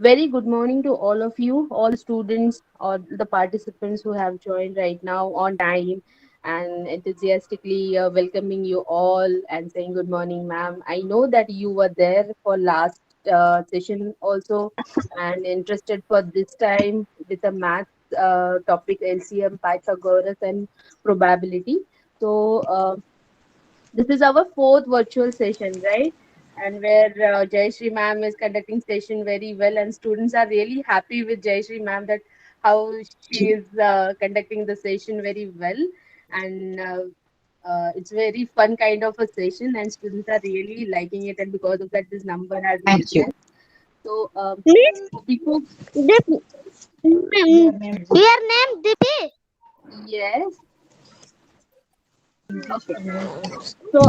Very good morning to all of you, all the students or the participants who have joined right now on time and enthusiastically welcoming you all and saying good morning, ma'am. I know that you were there for last session also and interested for this time with the math topic LCM, Pythagoras, and probability. So, this is our fourth virtual session, right? And where Jayashree ma'am is conducting session very well, and students are really happy with Jayashree ma'am that how she is conducting the session very well, and it's very fun kind of a session, and students are really liking it, and because of that, this number has Thank you. risen. So Miss before Dip, your name Dipi. yes, okay. So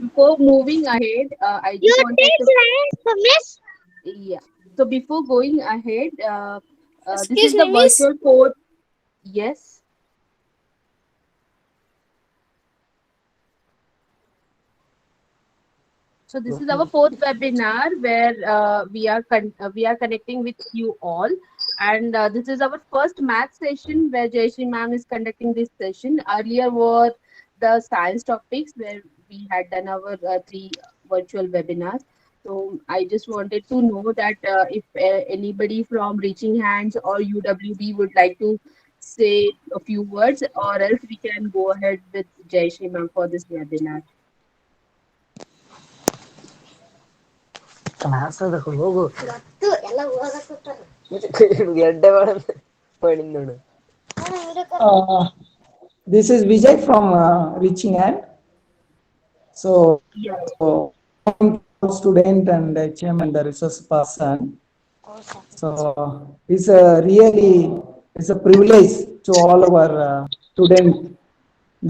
before moving ahead, I just Your wanted name to right, Miss. yeah. So before going ahead, this Excuse is the me, miss. virtual code. Yes. So this is our fourth webinar where we are connecting with you all, and this is our first math session where Jayashree ma'am is conducting this session. Earlier were the science topics where we had done our three virtual webinars. So I just wanted to know that if anybody from Reaching Hands or UWB would like to say a few words, or else we can go ahead with Jayashree ma'am for this webinar. Class ಅದ ಹೋಗು ಎಲ್ಲ ಓದಕತ್ತಾರ. ಗೆಡ್ಡೆ ಮಾಡಿದ್ Uh, this is Vijay from Reaching Hand. So, Yeah. all student and HM and the resource person. So, it's a privilege to all our students,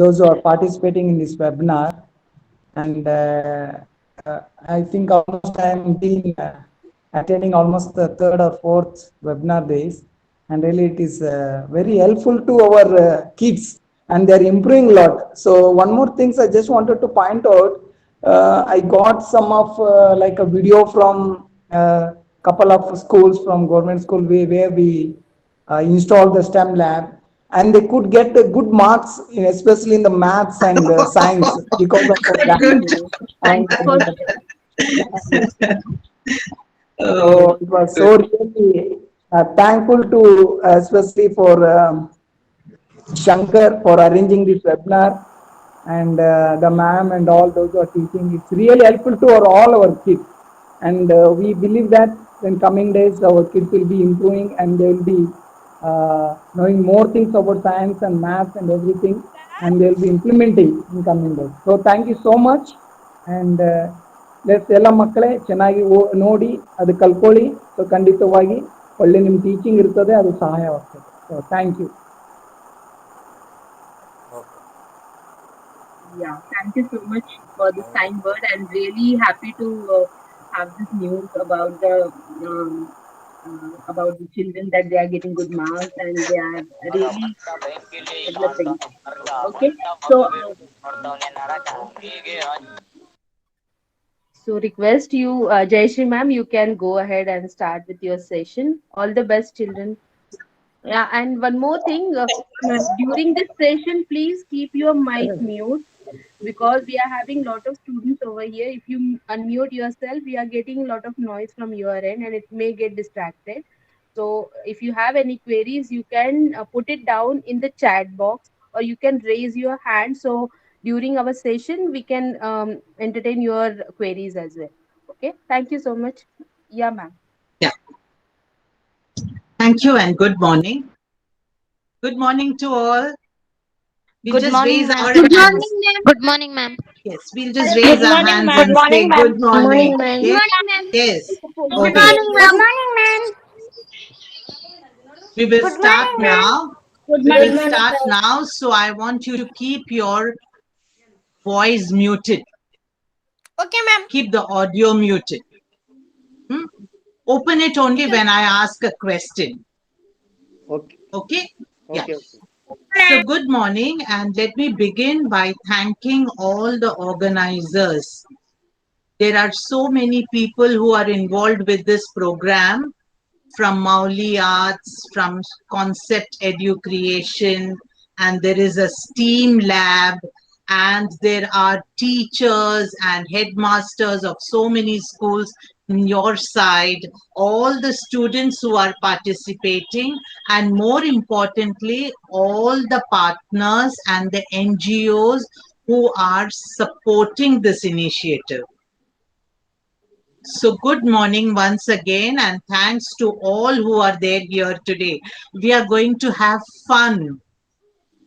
those who are participating in this webinar. And I think almost I am being attending almost the third or fourth webinar days, and really it is very helpful to our kids, and they are improving a lot. So one more things I just wanted to point out. I got some of like a video from couple of schools from government school where we installed the STEM lab, and they could get good marks, especially in the maths and science because of that. Good. Thank And you for so it was so really thankful to especially for Shankar for arranging this webinar, and the ma'am and all those who are teaching. It's really helpful to all our kids, and we believe that in coming days our kids will be improving and they will be knowing more things about science and maths and everything, and they will be implementing in coming days. So thank you so much, and let's ಎಲ್ಲ ಮಕ್ಕಳೇ ಚೆನ್ನಾಗಿ ನೋಡಿ ಅದು ಕಲ್ಕೊಳ್ಳಿ. So ಖಂಡಿತವಾಗಿ ಒಳ್ಳೆ ನಿಮ್ಮ teaching ಇರ್ತದೆ, ಅದು ಸಹಾಯವಾಗ್ತದೆ. So thank you. yeah. Thank you so much for this kind word. I'm really happy to have this news about the children that they are getting good marks and they are really developing. Okay, so so request you, Jayashree ma'am, you can go ahead and start with your session. All the best, children. Yeah, and one more thing, during this session, please keep your mic mute because we are having lot of students over here. If you unmute yourself, we are getting a lot of noise from your end and it may get distracted. So if you have any queries, you can put it down in the chat box or you can raise your hand. So during our session, we can entertain your queries as well. Okay, thank you so much. Yeah, ma'am. Yeah. Thank you and good morning. Good morning to all. We'll Good just morning, raise ma'am. our Good hands. morning, ma'am. Good morning, ma'am. Yes, we'll just Good raise our morning, hands ma'am. and say good Good morning. morning, ma'am. Good Okay? morning, ma'am. Yes. Good Okay. morning, Good ma'am. morning, ma'am. We will Good start morning, ma'am. now. Good We morning, will ma'am. start now. So I want you to keep your voice muted. Okay, ma'am. Keep the audio muted. Hmm? Open it only when I ask a question. Okay, Okay? Yeah. okay, okay. So good morning, and let me begin by thanking all the organizers. There are so many people who are involved with this program, from Mauli Arts, from Concept Edu Creation, and there is a STEAM lab, and there are teachers and headmasters of so many schools in your side, all the students who are participating, and more importantly, all the partners and the NGOs who are supporting this initiative. So good morning once again, and thanks to all who are there here today. We are going to have fun.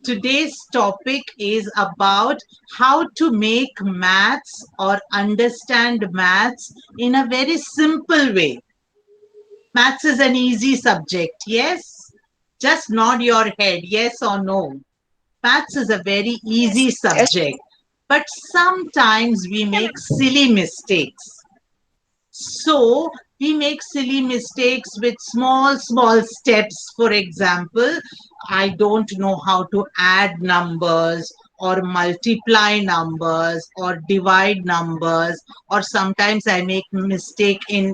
Today's topic is about how to make maths or understand maths in a very simple way. Maths is an easy subject, yes? Just nod your head, yes or no. Maths is a very easy subject, but sometimes we make silly mistakes. So we make silly mistakes with small steps. For example, I don't know how to add numbers or multiply numbers or divide numbers, or sometimes I make mistake in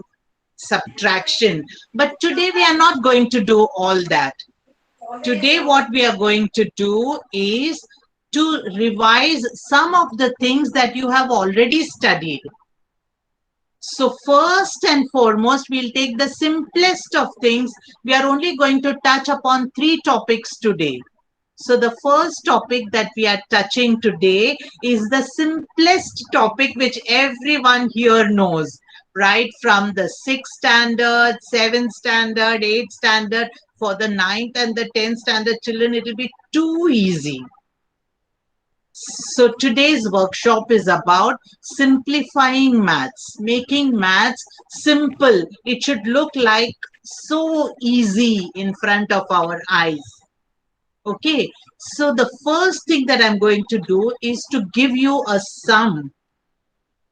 subtraction. But today we are not going to do all that. Today what we are going to do is to revise some of the things that you have already studied. So first and foremost, we'll take the simplest of things. We are only going to touch upon 3 topics today. So the first topic that we are touching today is the simplest topic which everyone here knows, right? From the 6th standard, 7th standard, 8th standard, for the 9th and the 10th standard children, it will be too easy. So today's workshop is about simplifying maths, making maths simple. It should look like so easy in front of our eyes. Okay, so the first thing that I'm going to do is to give you a sum.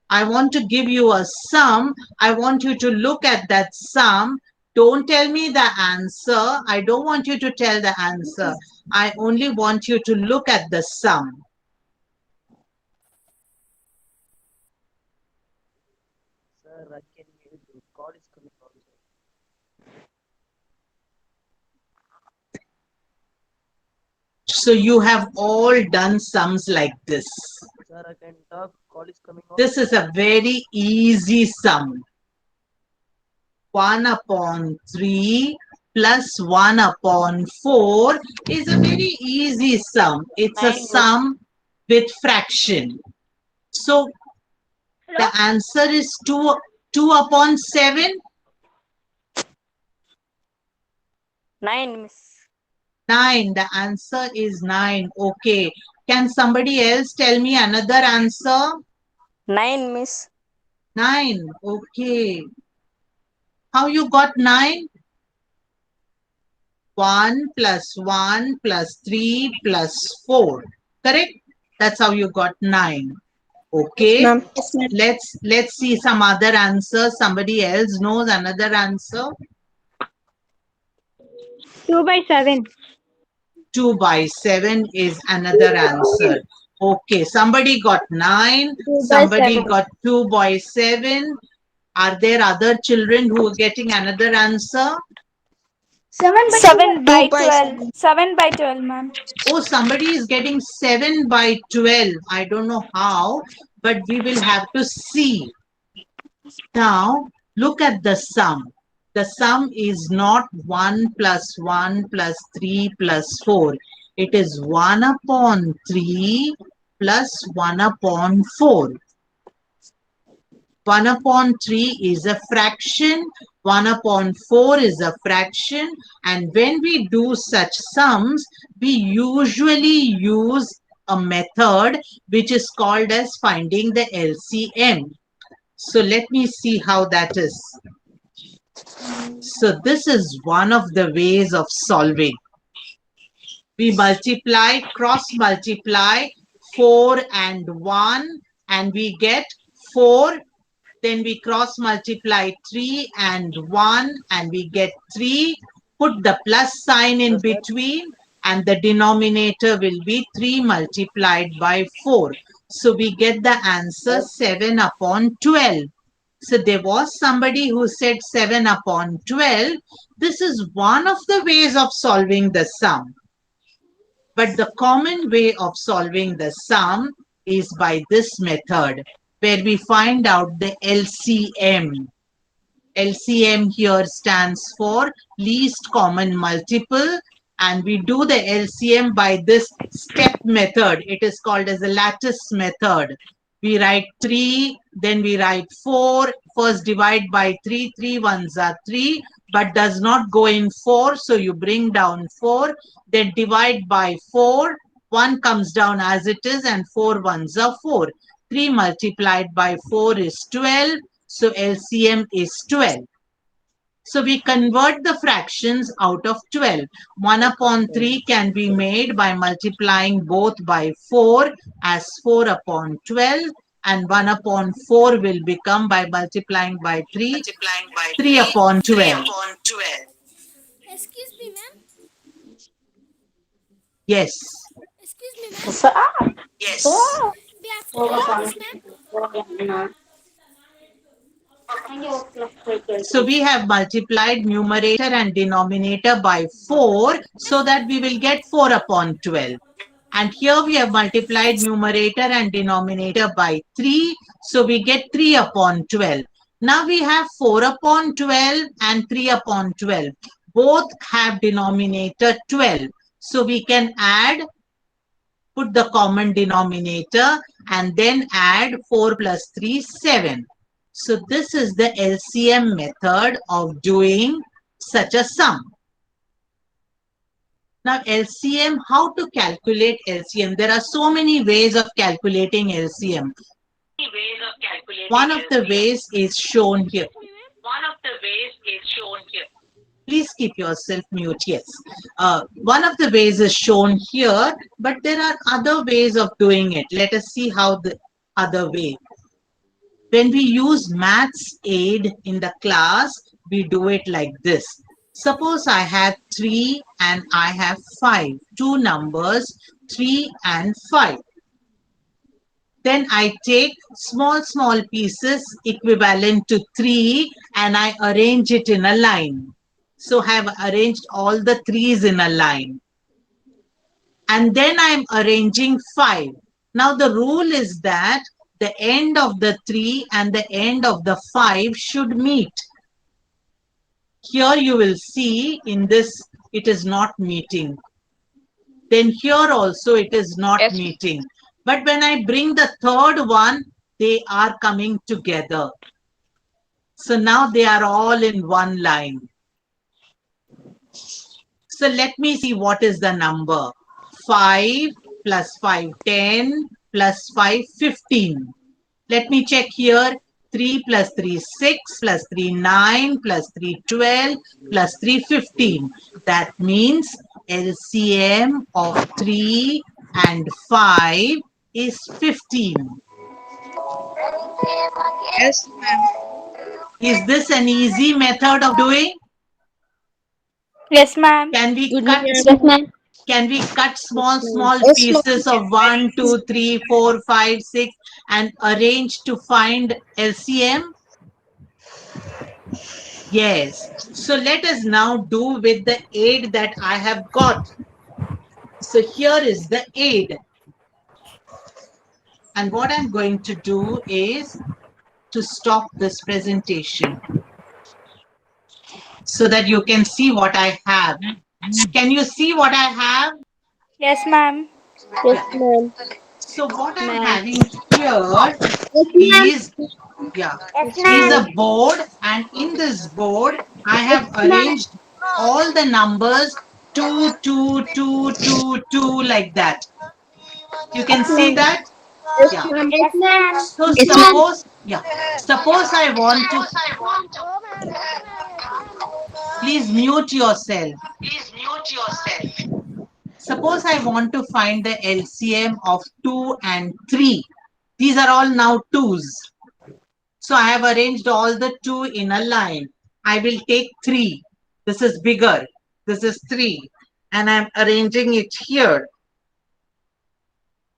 I want to give you a sum. I want you to look at that sum. Don't tell me the answer. I don't want you to tell the answer. I only want you to look at the sum. Sir, I can hear you. Call is coming also. So you have all done sums like this. Sir, I can talk. Call is coming also. This is a very easy sum. 1 upon 3 plus 1 upon 4 is a very easy sum. It's a sum with fraction. So the answer is 2 upon 7. 9, Miss. 9. The answer is 9. Okay. Can somebody else tell me another answer? 9, Miss. 9. Okay. How you got 9? 1 plus 1 plus 3 plus 4. Correct? That's how you got 9. Okay. Yes, ma'am. Let's see some other answers. Somebody else knows another answer. 2 by 7. 2 by 7 is another answer. Okay, somebody got 9. Somebody got 2 by 7. Are there other children who are getting another answer? 7 by 12. 7 by 12, ma'am. Oh, somebody is getting 7 by 12. I don't know how, but we will have to see. Now, look at the sum. The sum is not 1 plus 1 plus 3 plus 4. It is 1 upon 3 plus 1 upon 4. 1 upon 3 is a fraction, 1 upon 4 is a fraction, and when we do such sums, we usually use a method which is called as finding the LCM. So let me see how that is. So this is one of the ways of solving. We multiply, cross multiply 4 and 1, and we get 4. Then we cross multiply 3 and 1 and we get 3. Put the plus sign in between and the denominator will be 3 multiplied by 4. So we get the answer 7 upon 12. So there was somebody who said 7 upon 12. This is one of the ways of solving the sum. But the common way of solving the sum is by this method, where we find out the LCM. LCM here stands for least common multiple, and we do the LCM by this step method. It is called as the lattice method. We write 3, then we write 4. First divide by 3, 3 ones are 3, but does not go in 4, so you bring down 4. Then divide by 4, 1 comes down as it is, and 4 ones are 4. 3 multiplied by 4 is 12, so LCM is 12. So we convert the fractions out of 12. 1 upon 3 can be made by multiplying both by 4 as 4 upon 12, and 1 upon 4 will become by multiplying by 3, 3 upon 12. Excuse me, ma'am. Yes. Excuse me, ma'am. Yes. We have to do this, ma'am. So we have multiplied numerator and denominator by 4 so that we will get 4 upon 12. And here we have multiplied numerator and denominator by 3. So we get 3 upon 12. Now we have 4 upon 12 and 3 upon 12. Both have denominator 12. So we can add, put the common denominator, and then add 4 plus 3, 7. So this is the LCM method of doing such a sum. Now LCM, how to calculate LCM? There are so many ways of calculating LCM. One of the ways is shown here. Please keep yourself mute, yes. One of the ways is shown here, but there are other ways of doing it. Let us see how the other way. When we use maths aid in the class, we do it like this. Suppose I have 3 and I have 5, two numbers, 3 and 5. Then I take small pieces equivalent to 3 and I arrange it in a line. So I have arranged all the 3's in a line. And then I'm arranging 5. Now the rule is that the end of the 3 and the end of the 5 should meet. Here you will see in this, it is not meeting. Then here also it is not meeting. But when I bring the third one, they are coming together. So now they are all in one line. So let me see what is the number. 5 plus 5, 10 plus 5, 15. Let me check here. 3 plus 3, 6 plus 3, 9 plus 3, 12 plus 3, 15. That means LCM of 3 and 5 is 15. Yes, ma'am. Is this an easy method of doing? Yes, ma'am. Can we Good, cut? ma'am. Yes, ma'am. Can we cut small Yes, pieces of 1, 2, 3, 4, 5, 6 and arrange to find LCM? Yes. So let us now do with the aid that I have got. So here is the aid. And what I'm going to do is to stop this presentation so that you can see what I have. Can you see what I have? Yes, ma'am. Yes, ma'am. So what I'm Ma'am. having here Yes, is, yeah, Yes, is ma'am. a board, and in this board I have arranged all the numbers 2, 2, 2, 2, 2 like that. You can see that? Yeah. Yes, ma'am. So suppose, yeah, suppose I want to, please mute yourself. Suppose I want to find the LCM of 2 and 3. These are all now 2's. So I have arranged all the 2 in a line. I will take 3. This is bigger. This is 3. And I'm arranging it here.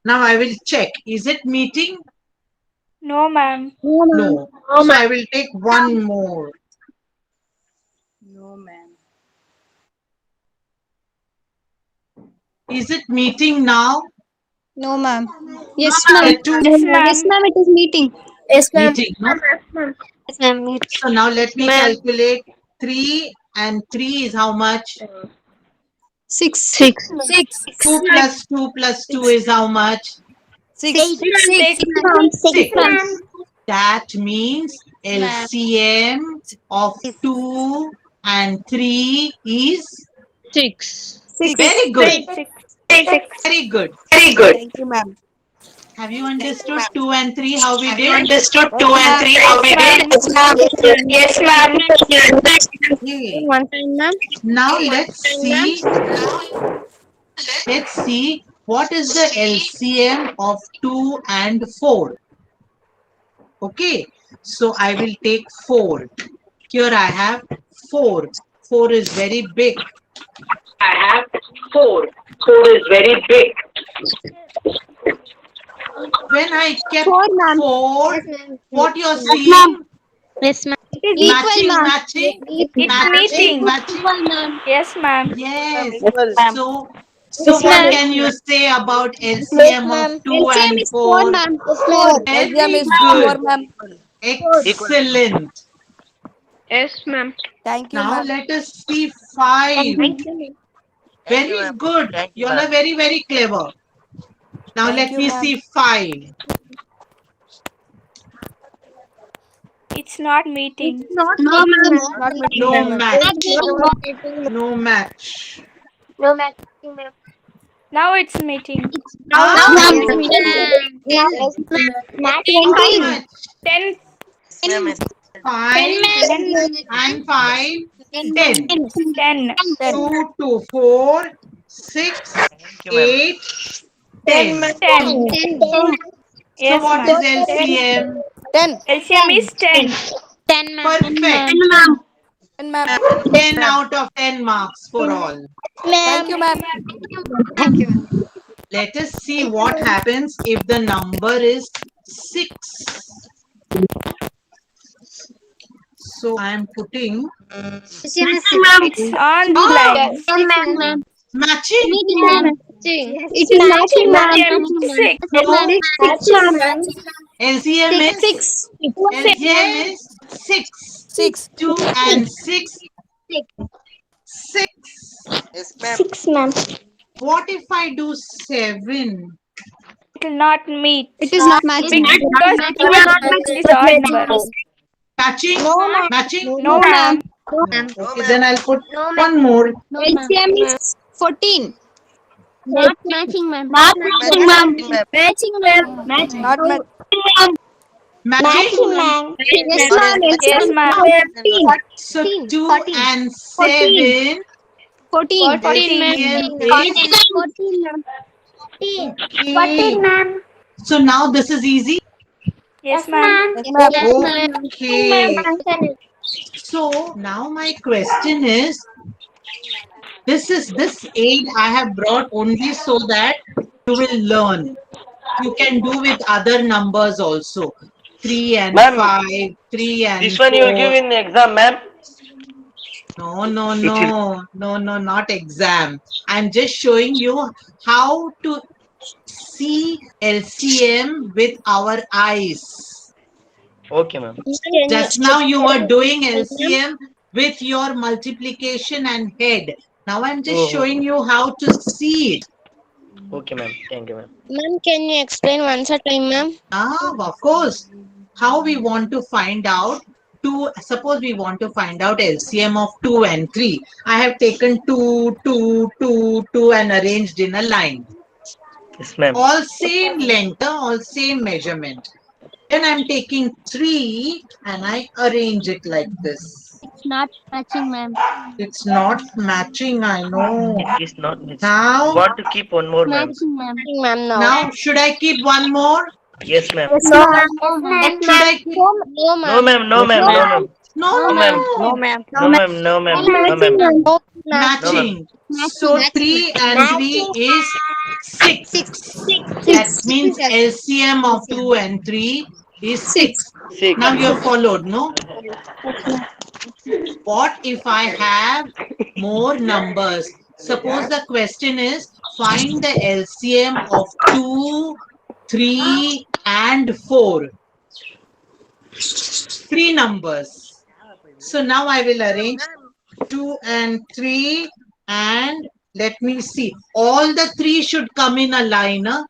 Now I will check. Is it meeting? No, ma'am. No. So I will take one more. No, ma'am. Is it meeting now? No, ma'am. Yes, There ma'am. are two Yes, Yes, ma'am. ma'am. It is meeting. Yes, ma'am. meeting, no? Yes, ma'am. So now let me calculate. 3 and 3 is how much? 6. 6. 2 plus 2 plus 2 is how much? 6. 6. 6. That means LCM of 2 and 3 is 6. very good. Six. Six. Very good. Thank you, ma'am. Have you understood 2 and 3 how we did? Understood Yes, ma'am. Yes, ma'am. Okay. One time, ma'am. Now let's see what is the LCM of 2 and 4. Okay. So I will take 4. Here I have 4. 4 is very big. When I kept 4, ma'am. 4, Yes, ma'am. what you're Yes, seeing? ma'am. Yes, ma'am. It is Matching, equal, ma'am. matching, It's meeting. matching. Equal, ma'am. Yes, ma'am. Yes. Equal. So Yes, what ma'am. can you say about LCM of 2 LCM and is 4, 4? ma'am. 4. Very is good. 4, ma'am. Excellent. Yes, ma'am. Thank you, Now ma'am. let us see 5. Very good. Thank you, You all are ma'am. very, very clever. Now Thank let you, me ma'am. see 5. It's not meeting. No, ma'am. Not meeting, No ma'am. match. No match. No matching, ma'am. Now it's meeting. Ah, Now yes, it's meeting. Yes, ma'am. how 20. much? 10. Yes, ma'am. 5 10. and 5, 10. 10. 2 to 4, 6, Thank you, ma'am. 8, 10. 10. So Yes, what ma'am. is LCM? 10. LCM is 10. 10, ma'am. Perfect. 10, ma'am. 10 out of 10 marks for all. Thank you, ma'am. Let us see what happens if the number is 6. So I am putting It's on the line. 10, ma'am. matching. It is matching, ma'am. LCM 6. So LCM is 6. LCM is 6. 6. 2 and 6. 6. Yes, ma'am. 6, ma'am. What if I do 7? It will not meet. It is not matching. Because it is odd number. Matching? Matching? No, ma'am. Okay, then I'll put one more. LCM is 14. Not matching, ma'am. Not matching, ma'am. Matching, ma'am. Matching. Not matching. Matching? ma'am. Yes, ma'am. Yes, ma'am. 14. So 2 and 7. 14. LCM is 14, ma'am. 14, ma'am. So now this is easy. Yes, ma'am. Yes, ma'am. Okay. So now my question is, this aid I have brought only so that you will learn. You can do with other numbers also. 3 and Ma'am, 5, 3 and This 4. one you will give in exam, ma'am. No, not exam. I'm just showing you how to see LCM with our eyes. Okay, ma'am. Just now you were doing LCM with your multiplication and head. Now I'm just Oh. showing you how to see it. Okay, ma'am. Thank you, ma'am. Ma'am, can you explain once a time, ma'am? Of course. How we want to find out suppose we want to find out LCM of 2 and 3. I have taken 2, 2, 2, 2 and arranged in a line. Yes, ma'am. All same length, all same measurement. Then I'm taking 3 and I arrange it like this. It's not matching, ma'am. It's not matching, I know. It is not. Now- You want to keep one more, ma'am. Ma'am, no. Now, should I keep one more? Yes, ma'am. No, ma'am. Should I keep? No, No, ma'am. ma'am. No, ma'am. No, ma'am. No, ma'am. No, ma'am. No, ma'am. No, ma'am. No, ma'am. Matching. So 3 and 3 is 6. That means LCM of 2 and 3 is 6. Now you have followed, no? What if I have more numbers? Suppose the question is find the LCM of 2, 3 and 4. 3 numbers. So now I will arrange 2 and 3 and let me see. All the 3 should come in a line. Huh?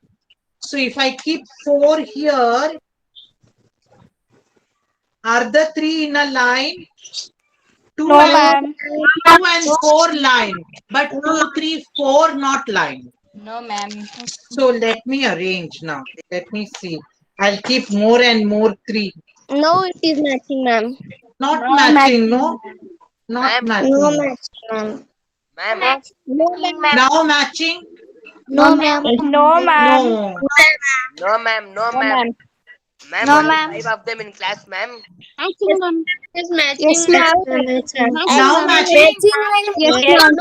So if I keep 4 here, are the 3 in a line? 2 No, and, ma'am. 2 and 4 line, but 2, 3, 4 not line. No, ma'am. So let me arrange now. Let me see. I'll keep more and more 3. No, it is matching, ma'am. Not matching, no? Not No matching. matching, ma'am. Ma'am. No, ma'am. Now matching? No, ma'am. No, ma'am. No. No, ma'am. No, ma'am. Ma'am, No, only ma'am. 5 of them in class, ma'am. Matching, ma'am. Yes, matching. Yes, ma'am. Now matching? Yes, ma'am.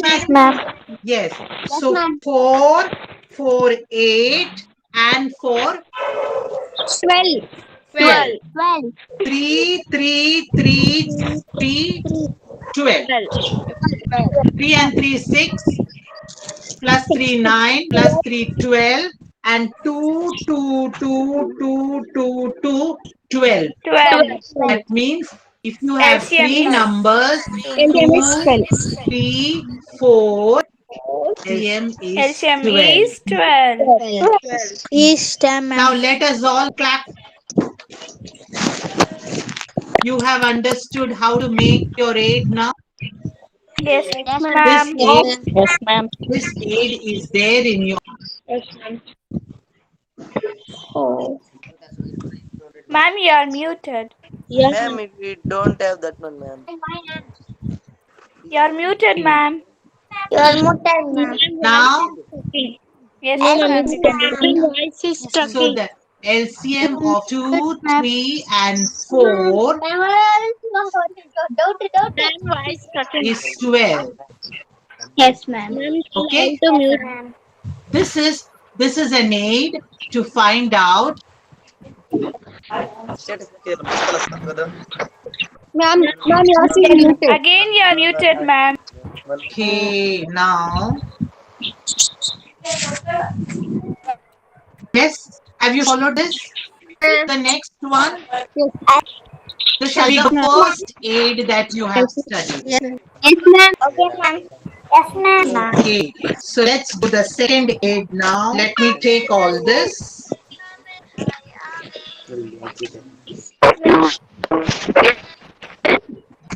Yes, ma'am. Yes. So ma'am. 4, 4, 8 and 4, 12. 12. 12. 3, 3, 3, 3, 12. 3 and 3, 6. Plus 3, 9. Plus 3, 12. And 2, 2, 2, 2, 2, 2, 12. 12. That means if you have LCM 3 is numbers, LCM is 2, 3, 4, LCM is LCM 12. is 12. 12. Is 10, Now ma'am. let us all clap. You have understood how to make your aid now. Yes, Yes, ma'am. This aid is there in your. Ma'am, you are muted. Yes, Ma'am, we don't have that one, ma'am. You are muted, ma'am. you are muted, ma'am. Now, Yes, No, ma'am. ma'am. You can repeat. Voice is so talking. the LCM of 2, 3 and 4 Voice talking. is 12. Yes, ma'am. Okay. To mute. This is an aid to find out. Ma'am, you are still muted. Again, you are muted, ma'am. Okay, now. Yes, have you followed this? The next one. This is the first aid that you have studied. Yes, ma'am. Okay, ma'am. Yes, ma'am. Okay, so let's do the second aid now. Let me take all this.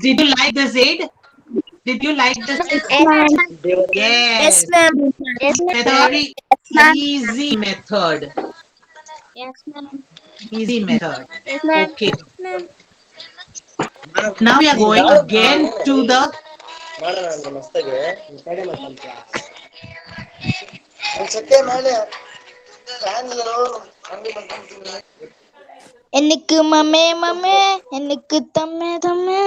Did you like this aid? Did you like this? Yes. ma'am. Yes, A ma'am. very easy method. Yes, ma'am. Easy method. Yes, ma'am. Okay. Now we are going again to the எனக்கு மமே மமே எனக்கு தம்மே தம்மே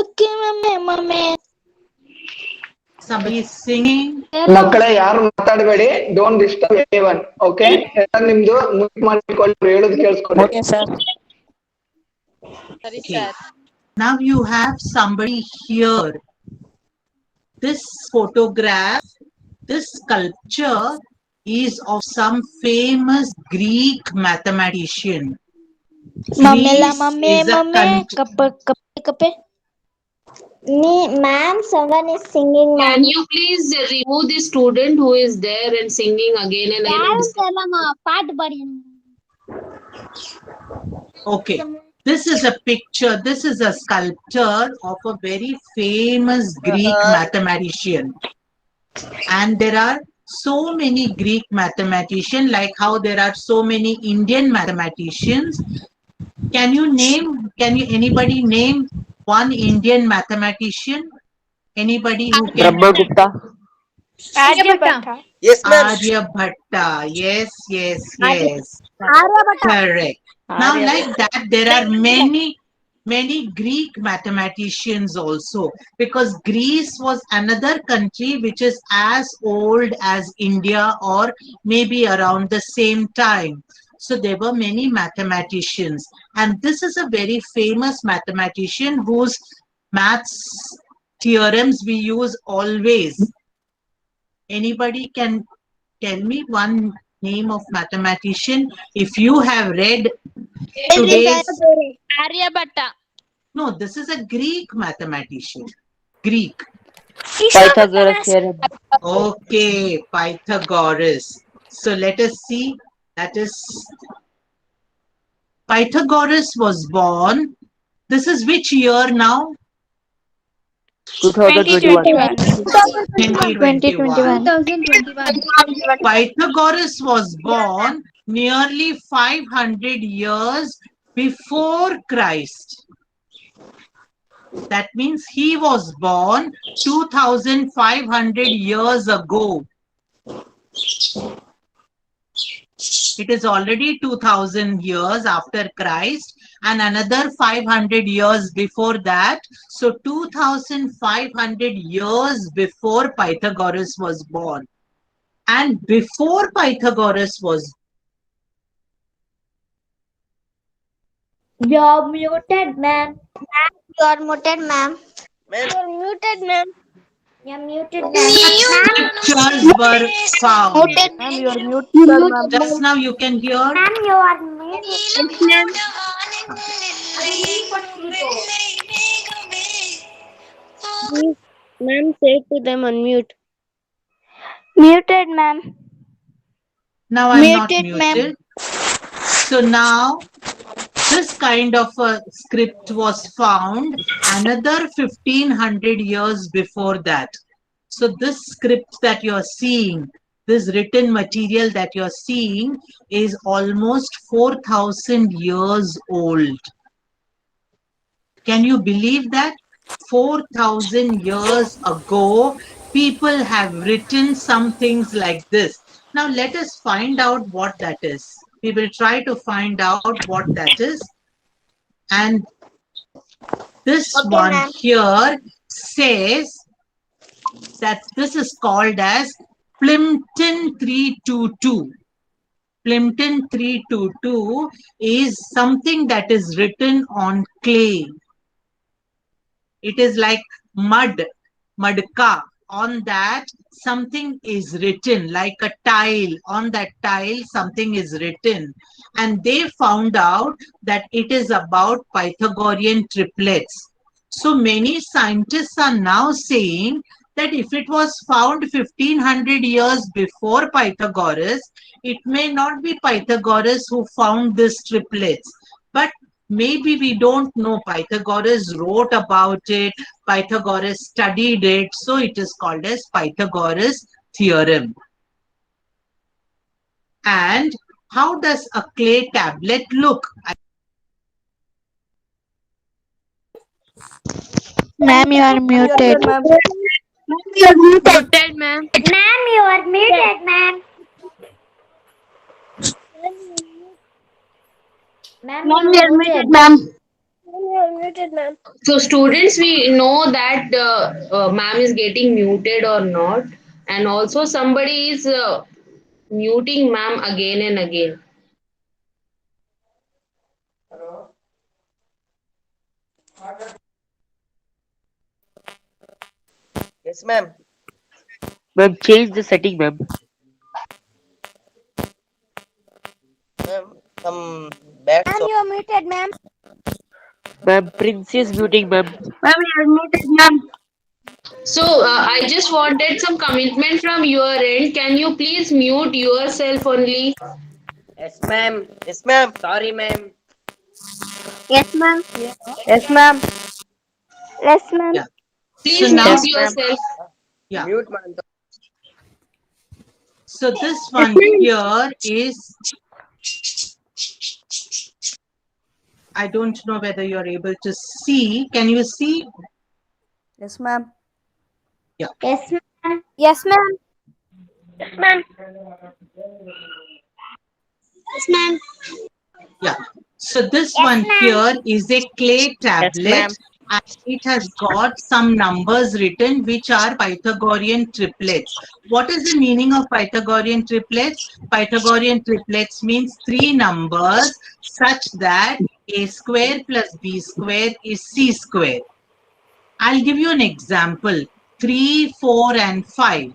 எனக்கு மமே மமே somebody is singing. ಮಕ್ಕಳೇ ಯಾರು ಮಾತಾಡಬೇಡಿ, don't disturb anyone. Okay, ಎಲ್ಲ ನಿಮ್ದು mute ಮಾಡಿಕೊಳ್ಳಿ, ಹೇಳೋದು ಕೇಳಿಸ್ಕೊಳ್ಳಿ. Okay. Now you have somebody here. This photograph, this sculpture is of some famous Greek mathematician. ಮಮ್ಮೆಲ್ಲ Greece ಮಮ್ಮೆ is a ಮಮ್ಮೆ country. ಕಪ್ಪೆ ಕಪ್ಪೆ ಕಪ್ಪೆ me ma'am someone is singing ma'am. Can you please remove the student who is there and singing again and again? Pot ಬಡಿ Okay. This is a picture. This is a sculpture of a very famous Greek mathematician. And there are so many Greek mathematicians, like how there are so many Indian mathematicians. Anybody name one Indian mathematician? Anybody who can? Aryabhatta. Yes, ma'am. Aryabhatta. Yes. Correct. Now, like that, there are many Greek mathematicians also, because Greece was another country which is as old as India or maybe around the same time. So there were many mathematicians, and this is a very famous mathematician whose maths theorems we use always. Anybody can tell me one name of mathematician if you have read today's. Aryabhatta. No, this is a Greek mathematician. Greek. Pythagoras theorem. Okay, Pythagoras. So let us see. That is, Pythagoras was born. This is which year now? 2021. 2021. 2021. Pythagoras was born nearly 500 years before Christ. That means he was born 2500 years ago. It is already 2000 years after Christ and another 500 years before that. So 2500 years before Pythagoras was born. And before Pythagoras was You're muted, ma'am. You're muted, ma'am. You're muted, ma'am. You're muted, ma'am. scriptures were found. Ma'am, you are muted, ma'am. Just now you can hear. Ma'am, you are muted. Yes, ma'am. Ma'am, say to them unmute. Muted, ma'am. Now I'm not Muted, ma'am. muted. So now this kind of a script was found another 1500 years before that. So this script that you're seeing, this written material that you're seeing is almost 4000 years old. Can you believe that? 4000 years ago, people have written some things like this. Now let us find out what that is. We will try to find out what that is. And this Okay, one ma'am. here says that this is called as Plimpton 322. Plimpton 322 is something that is written on clay. It is like mud, mudka. On that, something is written, like a tile. On that tile, something is written. And they found out that it is about Pythagorean triplets. So many scientists are now saying that if it was found 1500 years before Pythagoras, it may not be Pythagoras who found these triplets, but maybe we don't know. Pythagoras wrote about it, Pythagoras studied it, so it is called as Pythagoras theorem. And how does a clay tablet look? Ma'am, you are muted. Ma'am. You are muted. Muted, ma'am. Ma'am, you are muted, ma'am. Ma'am, you are muted, ma'am. You are muted, ma'am. So students, we know that ma'am is getting muted or not, and also somebody is muting ma'am again and again. Yes, ma'am. Ma'am, change the setting, ma'am. Ma'am, some bad Ma'am, song. you are muted, ma'am. Ma'am, Prince is muting, ma'am. Ma'am, you are muted, ma'am. So I just wanted some commitment from your end. Can you please mute yourself only? Yes, ma'am. Yes, ma'am. Sorry, ma'am. Yes, ma'am. Yes, ma'am. Yes, ma'am. Yeah. Please So now, mute yourself. yeah. Mute, ma'am. So this one here is, I don't know whether you're able to see. Can you see? Yes, ma'am. Yes, ma'am. Yes, ma'am. Yes, ma'am. Yes, ma'am. Yeah. So this Yes, one ma'am. here is a clay tablet, ma'am. and it has got some numbers written which are Pythagorean triplets. What is the meaning of Pythagorean triplets? Pythagorean triplets means three numbers such that a square plus b square is c square. I'll give you an example. 3, 4 and 5.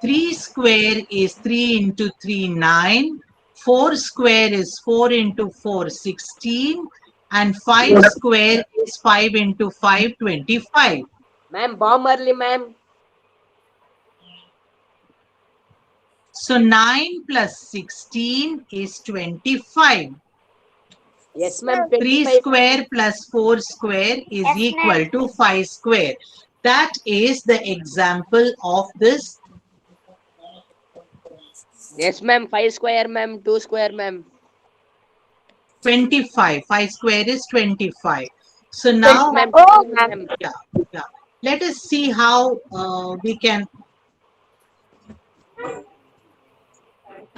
3 square is 3 into 3, 9. 4 square is 4 into 4, 16. And 5 square is 5 into 5, 25. Ma'am, bomb early, ma'am. So 9 plus 16 is 25. Yes, ma'am. 3 square plus 4 square is equal to 5 square. That is the example of this. Yes, ma'am. 5 square, ma'am. 2 square, ma'am. 25. 5 square is 25. So now, yeah. Let us see how we can.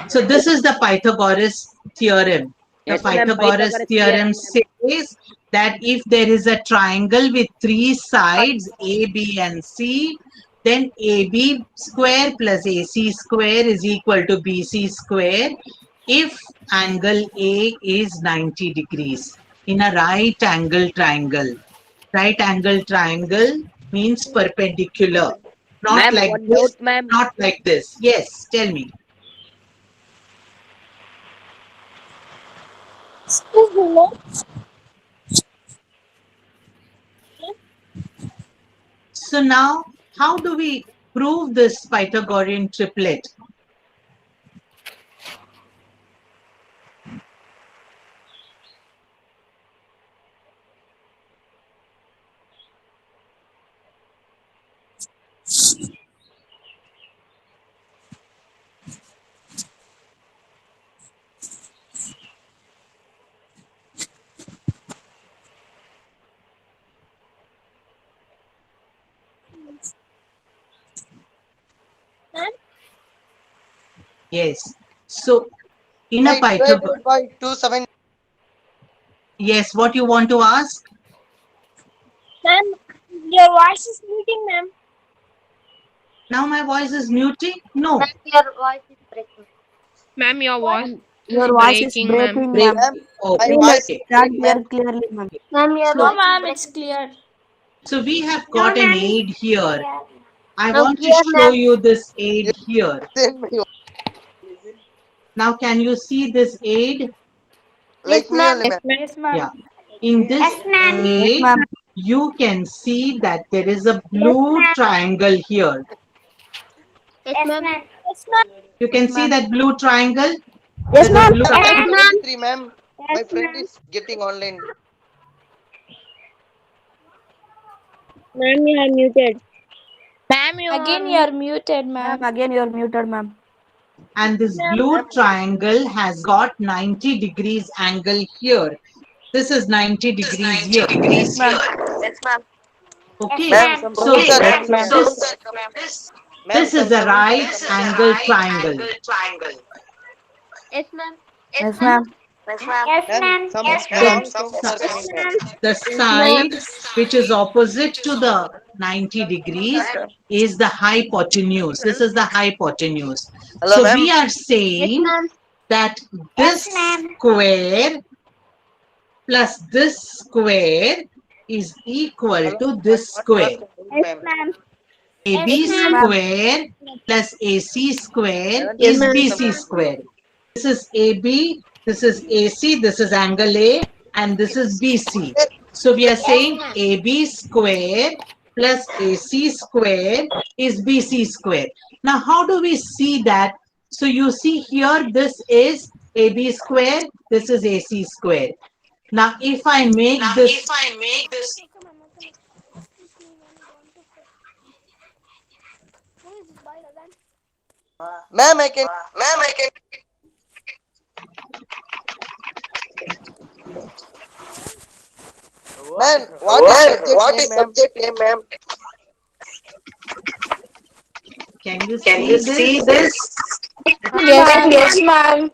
So this is the Pythagoras theorem. The Yes, ma'am. Pythagoras theorem says that if there is a triangle with three sides, A, B, and C, then AB square plus AC square is equal to BC square if angle A is 90 degrees in a right angle triangle. Right angle triangle means perpendicular. Not like this, not like this. Yes, tell me. So now, how do we prove this Pythagorean triplet? Yes. So, in a Pythagorean. Yes, what you want to ask? Ma'am, your voice is muting, ma'am. Now my voice is muting? No. Your voice is breaking. Ma'am, your voice Your voice is breaking, ma'am. Okay. Can't hear clearly, ma'am. Ma'am, your No, voice ma'am, is it's clear. So we have got an aid here. I No, want to clear, show ma'am. you this aid here. Now can you see this aid? Yes, ma'am. Yes, ma'am. Yeah. In this aid, ma'am. you can see that there is a blue triangle here. Yes, ma'am. Yes, ma'am. You can see that blue triangle? Yes, There's a ma'am. blue Yes, ma'am. My friend is getting online. Ma'am, you are muted. Ma'am, again you're muted, ma'am. Ma'am, again you're muted, ma'am. And this blue triangle has got 90 degrees angle here. This is 90 degrees here. Yes, ma'am. Yes, ma'am. Okay. Ma'am, So ma'am. this is a right angle triangle. Yes, ma'am. Yes, ma'am. Yes, ma'am. Yes, ma'am. Yes, ma'am. The side which is opposite to the 90 degrees is the hypotenuse. This is the hypotenuse. Hello, So ma'am. we are Yes, saying ma'am. that this Yes, ma'am. square plus this square is equal to this square. Yes, ma'am. AB Yes, ma'am. square plus AC square Yes, is ma'am. BC square. This is AB, this is AC, this is angle A, and this is BC. So we are saying AB square plus AC square is BC square. Now how do we see that? So you see here this is AB square, this is AC square. Now if I make this Ma'am, I can. Ma'am, what is subject name, ma'am? can you see this? Yes, ma'am. Yes, ma'am.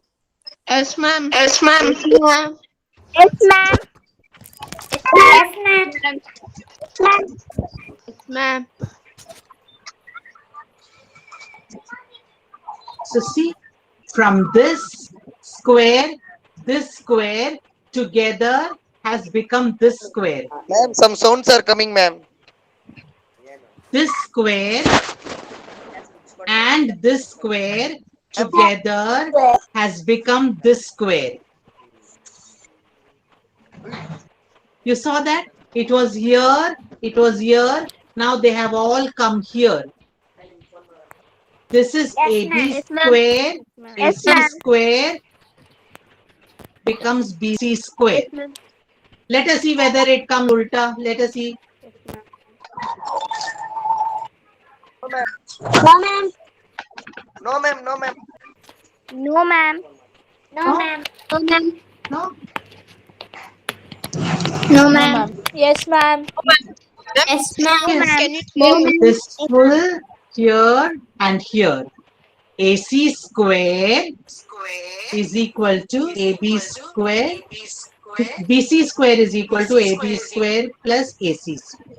Yes, ma'am. Yes, ma'am. Yes, ma'am. Ma'am. So see, from this square together has become this square. Ma'am, some sounds are coming, ma'am. This square and this square together has become this square. You saw that? It was here, now they have all come here. This is AB square, AC square becomes BC square. Let us see whether it comes ulta. Let us see. No, ma'am. No, ma'am. No, ma'am. No, ma'am. No, ma'am. No, ma'am. No? No, ma'am. Yes, ma'am. Yes, ma'am. Can you No, ma'am. This full here and here. AC square is equal to AB square. BC square is equal to AB square plus AC square.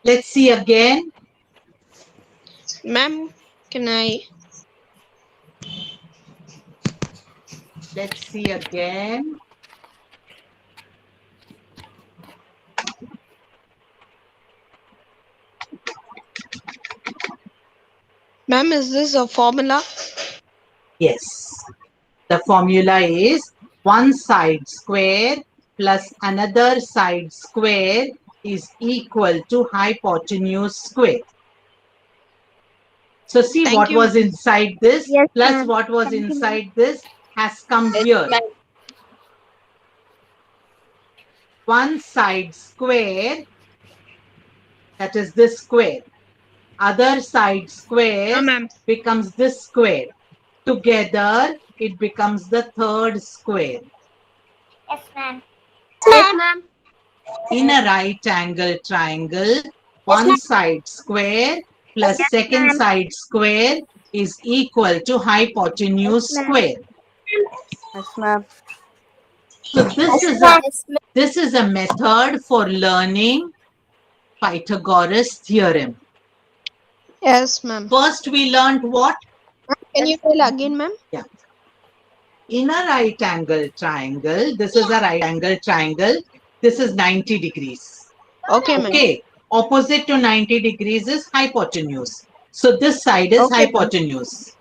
Let's see again. Ma'am, can I? Let's see again. Ma'am, is this a formula? Yes. The formula is one side square plus another side square is equal to hypotenuse square. So see Thank what you, was inside this Yes, plus ma'am. what was Thank you, inside this has come here. One side square, that is this square. Other side square No, ma'am. becomes this square. Together, it becomes the third square. Yes, ma'am. Yes, ma'am. In a right angle triangle, one side square plus second side square is equal to hypotenuse square. Yes, ma'am. So this is a method for learning Pythagoras theorem. Yes, ma'am. First we learned what? Can you tell again, ma'am? Yeah. In a right angle triangle, this is a right angle triangle. This is 90 degrees. Okay, ma'am. Okay. Opposite to 90 degrees is hypotenuse. So this side is Okay, hypotenuse.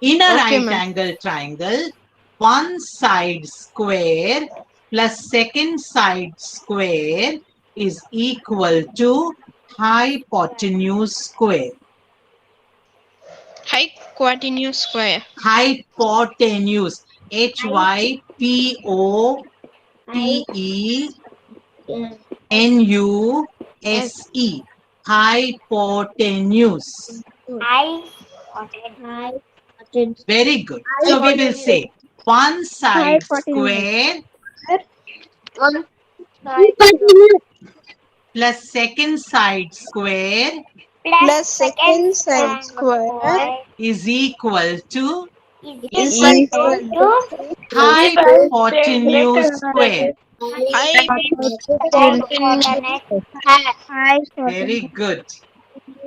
In a Okay, right ma'am. angle triangle, one side square plus second side square is equal to hypotenuse square. Hypotenuse square. Hypotenuse. Hypotenuse. Hypotenuse. Very good. So we will say one side square plus second side square Plus second side square is equal to is equal to hypotenuse square. Very good.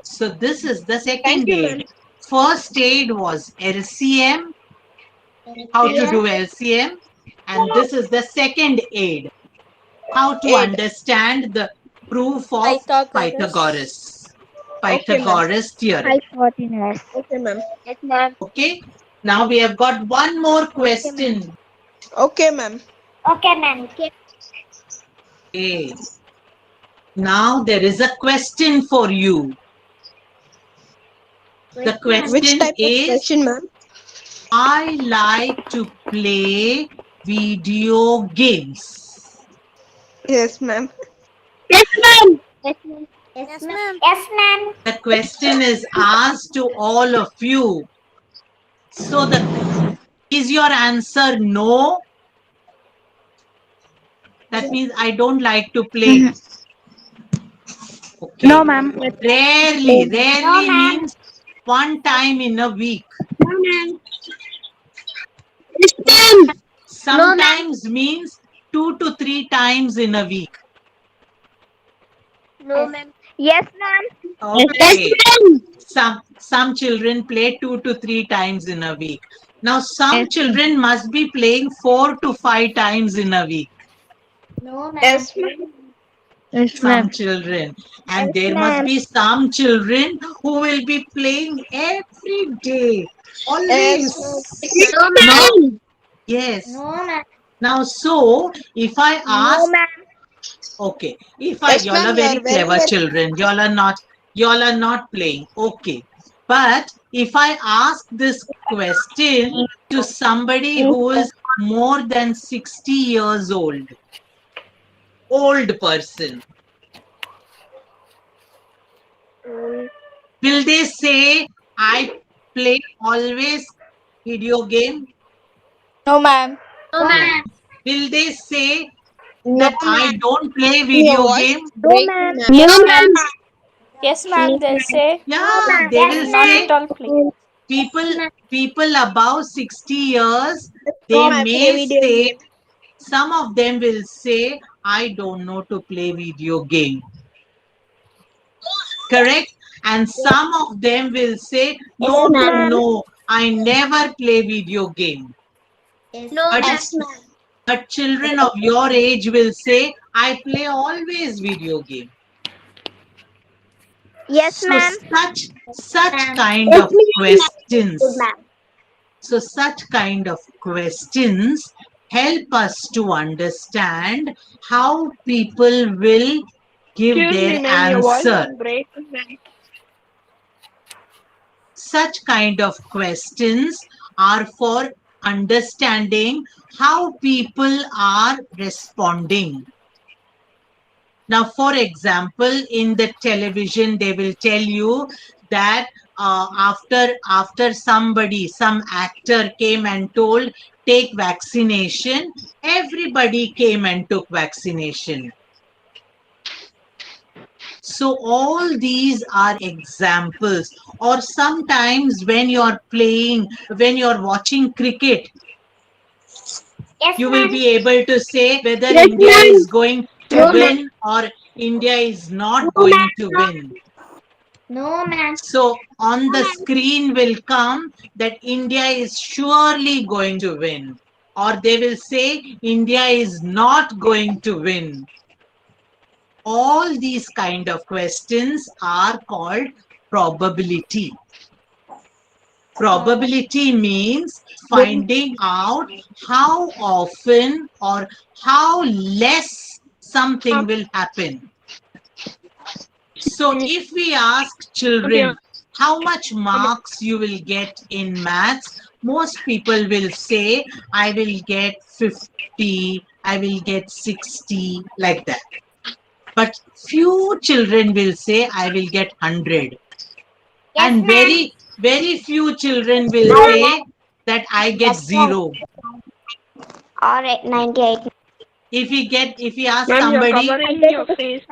So this is the second aid. First aid was LCM, how to do LCM, and this is the second aid, how to understand the proof of Pythagoras. Pythagoras theorem. Okay, ma'am. Yes, ma'am. Okay. Now we have got one more question. Okay, ma'am. Okay, ma'am. Okay. Now there is a question for you. The Which question type of is, question, ma'am? I like to play video games. Yes, ma'am. Yes, ma'am. Yes, ma'am. Yes, ma'am. Yes, ma'am. The question is asked to all of you. So is your answer no? That means I don't like to play. Okay. No, ma'am. Rarely No, ma'am. means one time in a week. No, ma'am. Yes, ma'am. Sometimes means 2 to 3 times in a week? No, ma'am. Yes, ma'am. Okay. Some children play 2 to 3 times in a week. Now some children must be playing 4 to 5 times in a week. No, ma'am. Yes, ma'am. Some children, and there must be some children who will be playing every day, Yes, always. ma'am. No, Now, ma'am. yes. No, ma'am. Now, so if I No, ask, ma'am. okay, if Yes, y'all ma'am. are You very are very, clever very. children, y'all are not playing, okay. But if I ask this question to somebody who is more than 60 years old person, will they say, I play always video game? No, ma'am. No, ma'am. Will they say No, that I don't play Your video voice game? is No, breaking, ma'am. ma'am. Yes, ma'am. Yes, ma'am. They'll say, Yeah, ma'am. they Yes, will not say at all play. people above 60 years, they Ma'am, I play may video say, game. some of them will say, I don't know to play video game. Correct? And some of them will say, no, no, no, I never play video game. No, But, ma'am. but children of your age will say, I play always video game. Yes, So ma'am. such kind of questions. So such kind of questions help us to understand how people will give Excuse their me, ma'am. Your voice answer. is breaking, ma'am. Such kind of questions are for understanding how people are responding. Now, for example, in the television, they will tell you that after some actor came and told, take vaccination, everybody came and took vaccination. So all these are examples. Or sometimes when you're watching cricket, Yes, you will ma'am. be able to say whether Yes, India ma'am. is going to No, win or India is not No, going ma'am. to win. No, ma'am. So on the screen will come that India is surely going to win, or they will say India is not going to win. All these kind of questions are called probability. Probability means finding out how often or how less something will happen. So if we ask children how much marks you will get in maths, most people will say, I will get 50, I will get 60, like that. But few children will say, I will get 100. Yes, And ma'am. very few children will say that I get 0. Or 98. If we ask Ma'am, you're somebody, covering your face.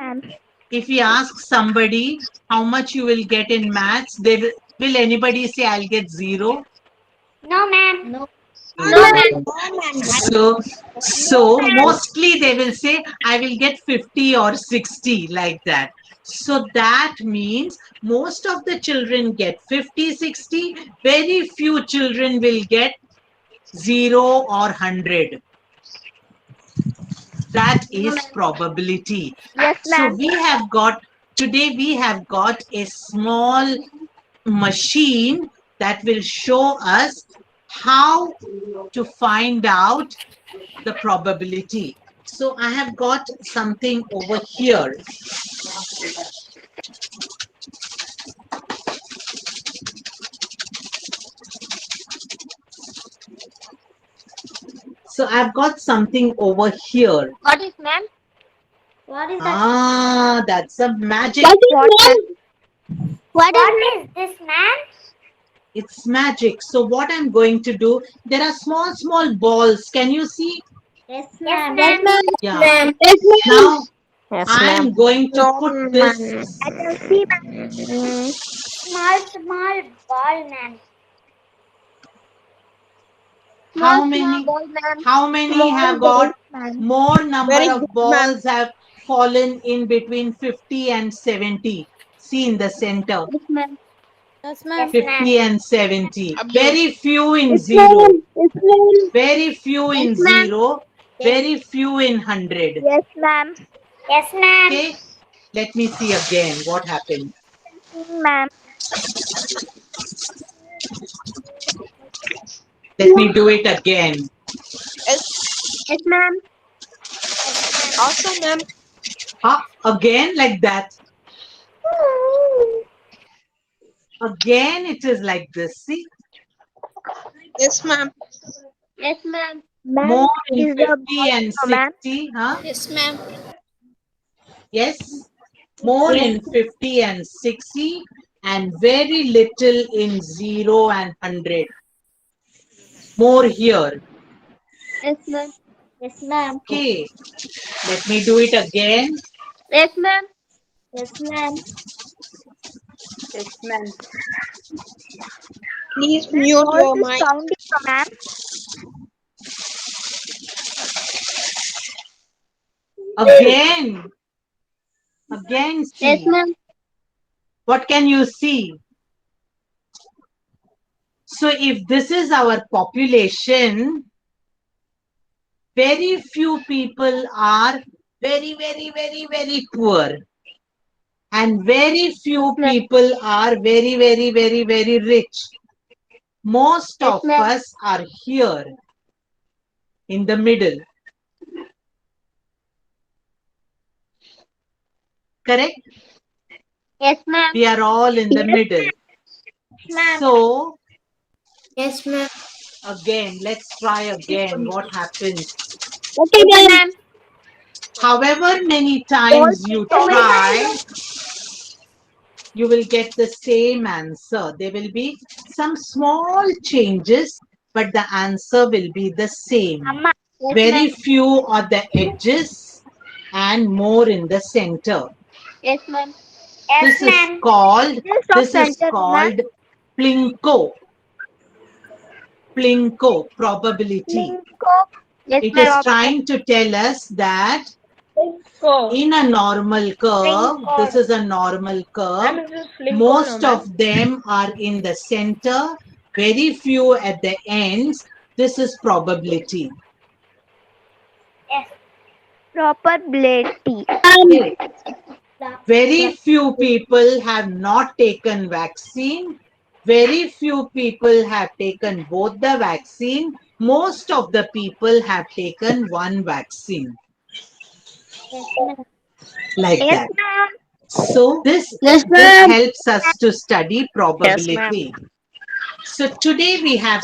if we ask somebody how much you will get in maths, will anybody say I'll get 0? No, ma'am. No. No. So mostly they will say I will get 50 or 60, like that. So that means most of the children get 50, 60. Very few children will get 0 or 100. That is probability. Yes, So ma'am. today we have got a small machine that will show us how to find out the probability. So I have got something over here. So I've got something over here. What is, ma'am? What is that? Ah, that's a magic. What is this, ma'am? It's magic. So what I'm going to do, there are small balls. Can you see? Yes, ma'am. Yes, ma'am. Yeah. Now Yes, I'm ma'am. going to put this. I can see, ma'am. Small ball, ma'am. How many? How many have got more number of balls have fallen in between 50 and 70? See in the center. Yes, ma'am. 50 and 70. Very few in zero. Very few in zero. Very few in 100. Yes, ma'am. Yes, ma'am. Okay. Let me see again what happened. Ma'am. Let me do it again. Yes, ma'am. Also, ma'am. Again like that. Again it is like this. See? Yes, ma'am. Yes, ma'am. More in 50 and 60. Huh? Yes, ma'am. Yes. More in 50 and 60 and very little in 0 and 100. More here. Yes, ma'am. Yes, ma'am. Okay. Let me do it again. Yes, ma'am. Yes, ma'am. Yes, ma'am. Please mute your mic. Sounding, ma'am. Again. Again Yes, see. ma'am. What can you see? So if this is our population, very few people are very, very, very, very poor. And very few people are very, very, very, very rich. Most Yes, of ma'am. us are here in the middle. Correct? Yes, ma'am. We are all in the middle. Ma'am. So, Yes, ma'am. again, let's try again what happens. Okay, ma'am. However many times you try, you will get the same answer. There will be some small changes, but the answer will be the same. Yes, Very ma'am. few are the edges and more in the center. Yes, ma'am. This is called Plinko. Plinko probability. Yes, It is ma'am. trying to tell us that in a normal curve, this is a normal curve, most of them are in the center, very few at the ends. This is probability. Probability. Very few people have not taken vaccine. Very few people have taken both the vaccine. Most of the people have taken one vaccine. Like that. So this helps us to study probability. So today we have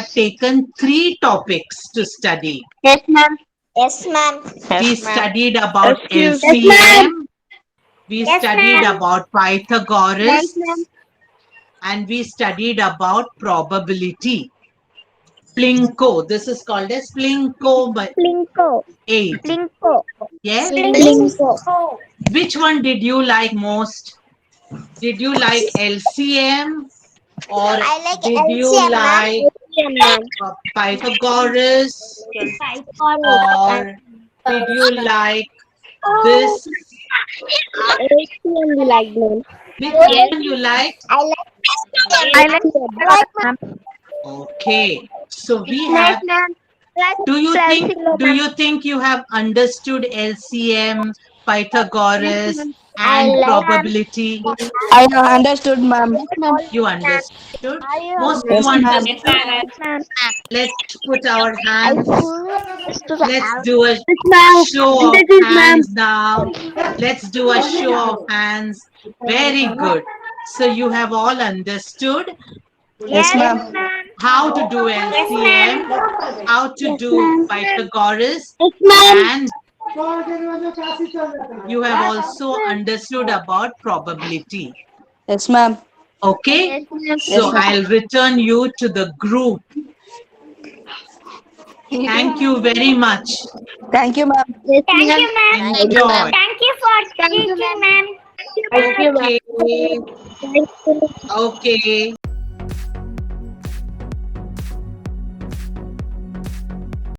taken 3 topics to study. Yes, ma'am. Yes, ma'am. We studied about Excuse me. LCM. We Yes, studied ma'am. about Pythagoras. Yes, ma'am. And we studied about probability. Plinko. This is called as Plinko by Plinko. 8. Plinko. Yes. Plinko. Which one did you like most? Did you like LCM or I like did you LCM, like Pythagoras or did you like this? LCM like ma'am. Which one you liked? I like ma'am. Okay. So we Nice, have. ma'am. Do you think you have understood LCM, Pythagoras, and probability? I understood, ma'am. You understood? Most Yes, you ma'am. understood. Let's put our I hands. to the Let's do a show of hands now. Let's do a show of hands. Very good. So you have all understood Yes, ma'am. how to do LCM, how to do Pythagoras, and you have also understood about probability. Yes, ma'am. Okay? Yes, So ma'am. I'll return you to the group. Thank you very much. Thank you, ma'am. Thank you, ma'am. Enjoy. Thank you for teaching, ma'am. Okay. Okay.